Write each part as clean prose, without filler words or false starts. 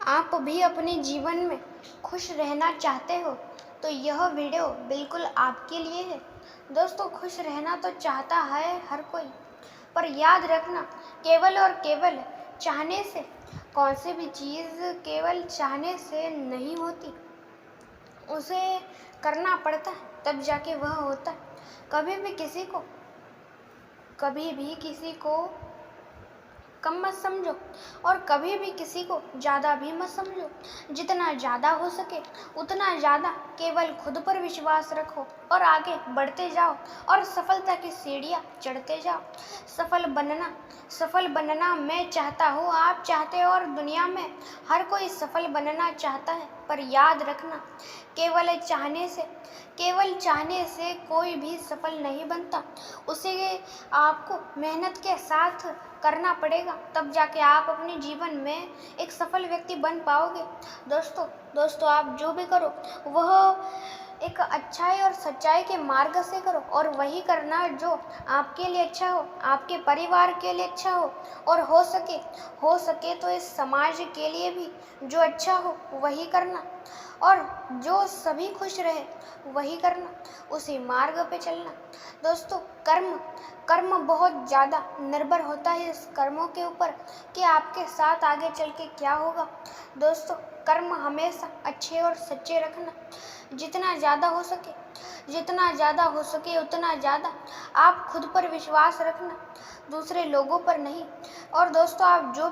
आप भी अपने जीवन में खुश रहना चाहते हो तो यह वीडियो बिल्कुल आपके लिए है। दोस्तों, खुश रहना तो चाहता है हर कोई, पर याद रखना केवल और केवल चाहने से कौन सी भी चीज़ केवल चाहने से नहीं होती, उसे करना पड़ता है तब जाके वह होता है। कभी भी किसी को कम मत समझो और कभी भी किसी को ज़्यादा भी मत समझो। जितना ज़्यादा हो सके उतना ज़्यादा केवल खुद पर विश्वास रखो और आगे बढ़ते जाओ और सफलता की सीढ़ियाँ चढ़ते जाओ। सफल बनना मैं चाहता हूँ, आप चाहते हो और दुनिया में हर कोई सफल बनना चाहता है। पर याद रखना केवल चाहने से कोई भी सफल नहीं बनता। उसे आपको मेहनत के साथ करना पड़ेगा, तब जाके आप अपने जीवन में एक सफल व्यक्ति बन पाओगे। दोस्तों, आप जो भी करो वह एक अच्छाई और सच्चाई के मार्ग से करो और वही करना जो आपके लिए अच्छा हो, आपके परिवार के लिए अच्छा हो और हो सके तो इस समाज के लिए भी जो अच्छा हो वही करना और जो सभी खुश रहे वही करना, उसी मार्ग पे चलना। दोस्तों, कर्म बहुत ज़्यादा निर्भर होता है इस कर्मों के ऊपर कि आपके साथ आगे चल के क्या होगा। दोस्तों, कर्म हमेशा अच्छे और सच्चे रखना। जितना ज़्यादा हो सके उतना ज़्यादा आप खुद पर विश्वास रखना, दूसरे लोगों पर नहीं। और दोस्तों, आप जो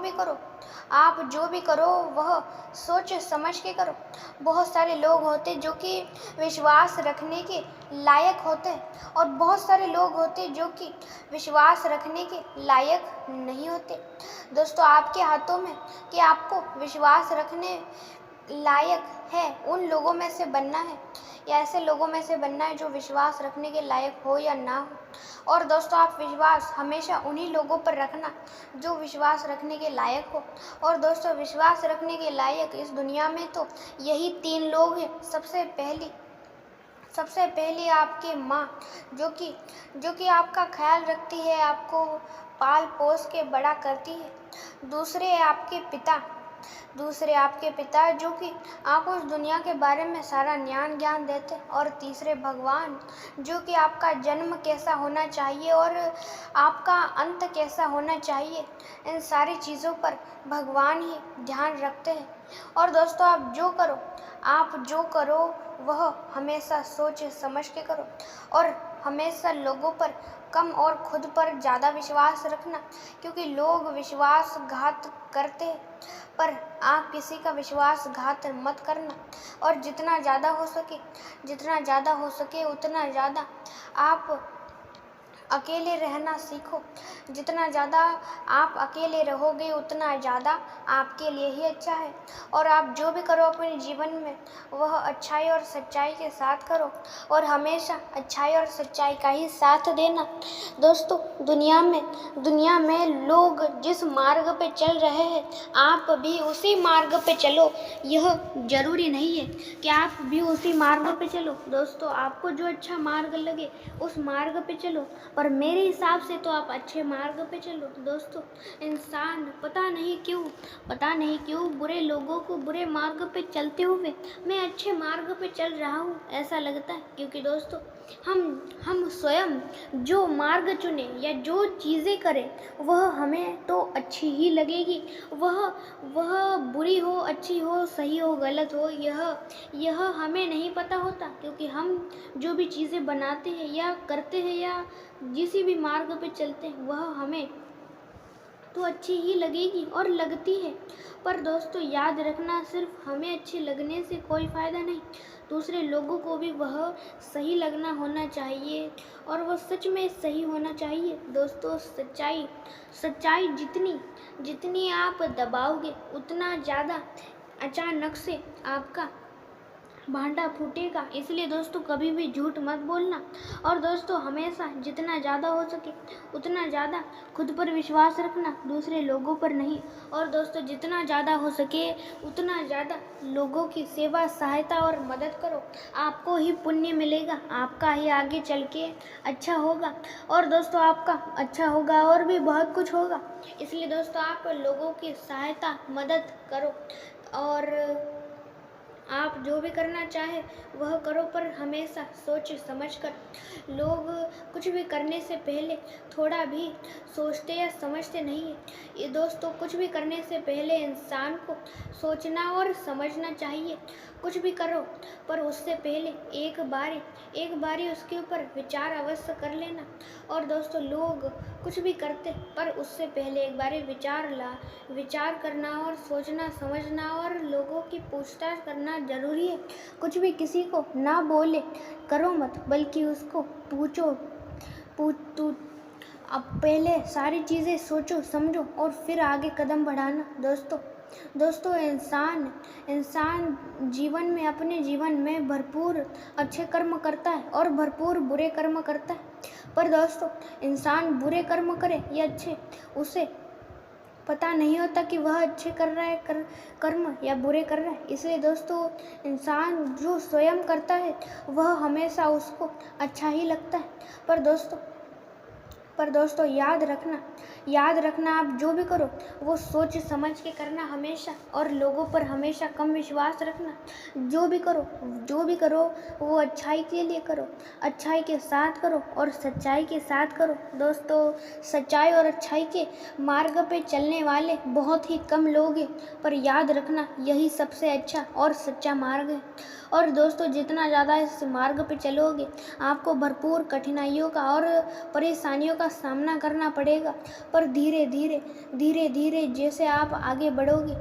भी करो वह सोच समझ के करो। बहुत सारे लोग होते जो कि विश्वास रखने के लायक होते हैं और बहुत सारे लोग होते जो कि विश्वास रखने के लायक नहीं होते। दोस्तों, आपके हाथों में कि आपको विश्वास रखने लायक है उन लोगों में से बनना है या ऐसे लोगों में से बनना है जो विश्वास रखने के लायक हो या ना हो। और दोस्तों, आप विश्वास हमेशा उन्हीं लोगों पर रखना जो विश्वास रखने के लायक हो। और दोस्तों, विश्वास रखने के लायक इस दुनिया में तो यही 3 लोग हैं। सबसे पहले आपकी माँ, जो कि आपका ख्याल रखती है, आपको पाल पोस के बड़ा करती है। दूसरे आपके पिता जो कि आपको उस दुनिया के बारे में सारा ज्ञान देते हैं। और तीसरे भगवान, जो कि आपका जन्म कैसा होना चाहिए और आपका अंत कैसा होना चाहिए, इन सारी चीज़ों पर भगवान ही ध्यान रखते हैं। और दोस्तों, आप जो करो वह हमेशा सोच समझ के करो और हमेशा लोगों पर कम और खुद पर ज़्यादा विश्वास रखना, क्योंकि लोग विश्वासघात करते हैं, पर आप किसी का विश्वासघात मत करना। और जितना ज़्यादा हो सके उतना ज़्यादा आप अकेले रहना सीखो। जितना ज़्यादा आप अकेले रहोगे उतना ज़्यादा आपके लिए ही अच्छा है। और आप जो भी करो अपने जीवन में वह अच्छाई और सच्चाई के साथ करो और हमेशा अच्छाई और सच्चाई का ही साथ देना। दोस्तों, दुनिया में लोग जिस मार्ग पे चल रहे हैं आप भी उसी मार्ग पे चलो। यह ज़रूरी नहीं है कि आप भी उसी मार्ग पे चलो। दोस्तों, आपको जो अच्छा मार्ग लगे उस मार्ग पे चलो, पर मेरे हिसाब से तो आप अच्छे मार्ग पे चलो। दोस्तों, इंसान पता नहीं क्यों बुरे लोगों को बुरे मार्ग पे चलते हुए मैं अच्छे मार्ग पे चल रहा हूँ ऐसा लगता है। क्योंकि दोस्तों, हम स्वयं जो मार्ग चुने या जो चीज़ें करें वह हमें तो अच्छी ही लगेगी। वह बुरी हो, अच्छी हो, सही हो, गलत हो, यह हमें नहीं पता होता। क्योंकि हम जो भी चीज़ें बनाते हैं या करते हैं या जिस भी मार्ग पे चलते हैं वह हमें तो अच्छी ही लगेगी और लगती है। पर दोस्तों, याद रखना, सिर्फ हमें अच्छी लगने से कोई फ़ायदा नहीं, दूसरे लोगों को भी वह सही लगना होना चाहिए और वह सच में सही होना चाहिए। दोस्तों, सच्चाई जितनी आप दबाओगे उतना ज़्यादा अचानक से आपका भांडा फूटेगा। इसलिए दोस्तों, कभी भी झूठ मत बोलना। और दोस्तों, हमेशा जितना ज़्यादा हो सके उतना ज़्यादा खुद पर विश्वास रखना, दूसरे लोगों पर नहीं। और दोस्तों, जितना ज़्यादा हो सके उतना ज़्यादा लोगों की सेवा, सहायता और मदद करो। आपको ही पुण्य मिलेगा, आपका ही आगे चल के अच्छा होगा। और दोस्तों, आपका अच्छा होगा और भी बहुत कुछ होगा। इसलिए दोस्तों, आप लोगों की सहायता, मदद करो। और आप जो भी करना चाहे वह करो, पर हमेशा सोच समझ कर। लोग कुछ भी करने से पहले थोड़ा भी सोचते या समझते नहीं है। ये दोस्तों, कुछ भी करने से पहले इंसान को सोचना और समझना चाहिए। कुछ भी करो, पर उससे पहले एक बारी उसके ऊपर विचार अवश्य कर लेना। और दोस्तों, लोग कुछ भी करते, पर उससे पहले एक बारी विचार करना और सोचना समझना और लोगों की पूछताछ करना जरूरी है। कुछ भी किसी को ना बोले करो मत, बल्कि उसको पूछो। तू अब पहले सारी चीज़ें सोचो समझो और फिर आगे कदम बढ़ाना। दोस्तों, इंसान अपने जीवन में भरपूर अच्छे कर्म करता है और भरपूर बुरे कर्म करता है। पर दोस्तों, इंसान बुरे कर्म करे या अच्छे, उसे पता नहीं होता कि वह अच्छे कर रहा है कर्म या बुरे कर रहा है। इसलिए दोस्तों, इंसान जो स्वयं करता है वह हमेशा उसको अच्छा ही लगता है। पर दोस्तों, याद रखना आप जो भी करो वो सोच समझ के करना हमेशा, और लोगों पर हमेशा कम विश्वास रखना। जो भी करो वो अच्छाई के लिए करो, अच्छाई के साथ करो और सच्चाई के साथ करो। दोस्तों, सच्चाई और अच्छाई के मार्ग पे चलने वाले बहुत ही कम लोग हैं, पर याद रखना यही सबसे अच्छा और सच्चा मार्ग है। और दोस्तों, जितना ज़्यादा इस मार्ग पे चलोगे आपको भरपूर कठिनाइयों का और परेशानियों का सामना करना पड़ेगा, पर धीरे धीरे जैसे आप आगे बढ़ोगे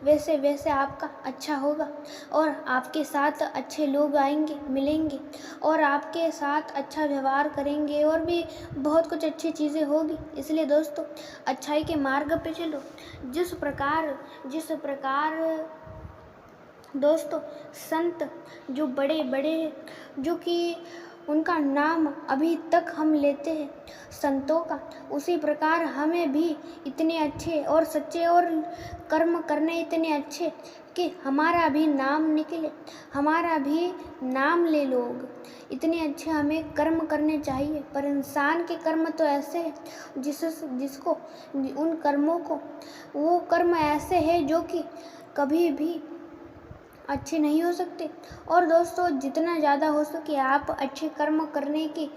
वैसे वैसे आपका अच्छा होगा, और आपके साथ अच्छे लोग आएंगे मिलेंगे और आपके साथ अच्छा व्यवहार करेंगे, और भी बहुत कुछ अच्छी चीज़ें होगी। इसलिए दोस्तों, अच्छाई के मार्ग पे चलो। जिस प्रकार दोस्तों, संत जो बड़े हैं, जो कि उनका नाम अभी तक हम लेते हैं संतों का, उसी प्रकार हमें भी इतने अच्छे और सच्चे और कर्म करने इतने अच्छे कि हमारा भी नाम निकले, हमारा भी नाम ले लोग। इतने अच्छे हमें कर्म करने चाहिए। पर इंसान के कर्म तो ऐसे हैं जिसको उन कर्मों को, वो कर्म ऐसे हैं जो कि कभी भी अच्छे नहीं हो सकते। और दोस्तों, जितना ज़्यादा हो सके आप अच्छे कर्म करने की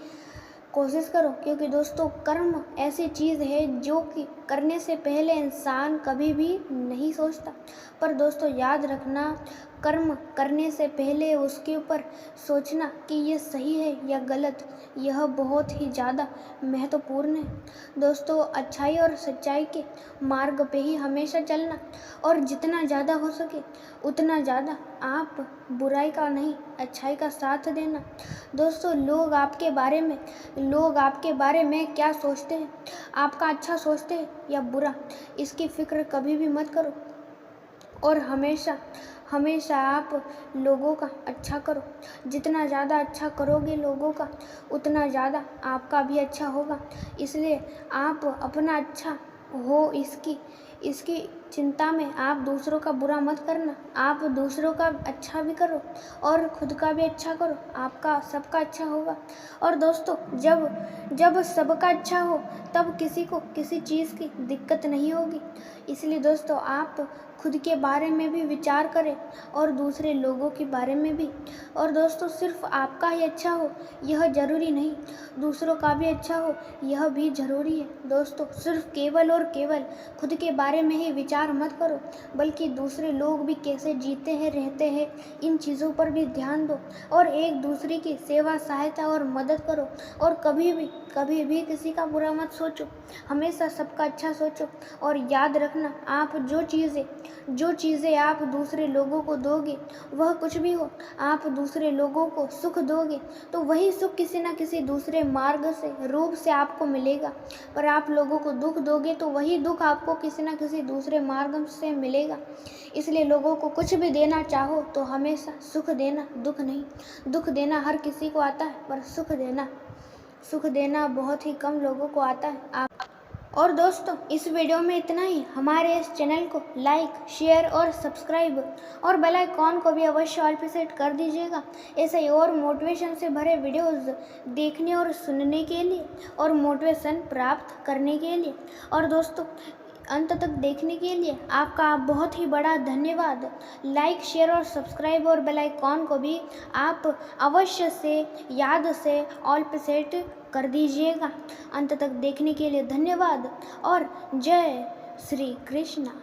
कोशिश करो, क्योंकि दोस्तों, कर्म ऐसी चीज़ है जो कि करने से पहले इंसान कभी भी नहीं सोचता। पर दोस्तों, याद रखना, कर्म करने से पहले उसके ऊपर सोचना कि ये सही है या गलत, यह बहुत ही ज़्यादा महत्वपूर्ण है। दोस्तों, अच्छाई और सच्चाई के मार्ग पे ही हमेशा चलना, और जितना ज़्यादा हो सके उतना ज़्यादा आप बुराई का नहीं अच्छाई का साथ देना। दोस्तों, लोग आपके बारे में क्या सोचते हैं, आपका अच्छा सोचते हैं या बुरा, इसकी फिक्र कभी भी मत करो, और हमेशा आप लोगों का अच्छा करो। जितना ज़्यादा अच्छा करोगे लोगों का, उतना ज़्यादा आपका भी अच्छा होगा। इसलिए आप अपना अच्छा हो इसकी चिंता में आप दूसरों का बुरा मत करना, आप दूसरों का अच्छा भी करो और खुद का भी अच्छा करो, आपका सबका अच्छा होगा। और दोस्तों, जब सबका अच्छा हो तब किसी को किसी चीज़ की दिक्कत नहीं होगी। इसलिए दोस्तों, आप खुद के बारे में भी विचार करें और दूसरे लोगों के बारे में भी। और दोस्तों, सिर्फ आपका ही अच्छा हो यह ज़रूरी नहीं, दूसरों का भी अच्छा हो यह भी ज़रूरी है। दोस्तों, सिर्फ केवल और केवल खुद के बारे में ही विचार मत करो, बल्कि दूसरे लोग भी कैसे जीते हैं रहते हैं, इन चीज़ों पर भी ध्यान दो, और एक दूसरे की सेवा सहायता और मदद करो। और कभी भी किसी का बुरा मत सोचो, हमेशा सबका अच्छा सोचो। और याद रखना, आप जो चीज़ें आप दूसरे लोगों को दोगे, वह कुछ भी हो, आप दूसरे लोगों को सुख दोगे तो वही सुख किसी न किसी दूसरे मार्ग से रूप से आपको मिलेगा। पर आप लोगों को दुख दोगे तो वही दुख आपको किसी न किसी दूसरे मार्ग से मिलेगा। इसलिए लोगों को कुछ भी देना चाहो तो हमेशा सुख देना, दुख नहीं। दुख देना हर किसी को आता है, पर सुख देना बहुत ही कम लोगों को आता है। और दोस्तों, इस वीडियो में इतना ही। हमारे इस चैनल को लाइक, शेयर और सब्सक्राइब और बेल आइकॉन को भी अवश्य ऑल पे सेट कर दीजिएगा, ऐसे ही और मोटिवेशन से भरे वीडियोस देखने और सुनने के लिए और मोटिवेशन प्राप्त करने के लिए। और दोस्तों, अंत तक देखने के लिए आपका बहुत ही बड़ा धन्यवाद। लाइक, शेयर और सब्सक्राइब और बेल आइकॉन को भी आप अवश्य से याद से ऑल पे सेट कर दीजिएगा। अंत तक देखने के लिए धन्यवाद और जय श्री कृष्णा।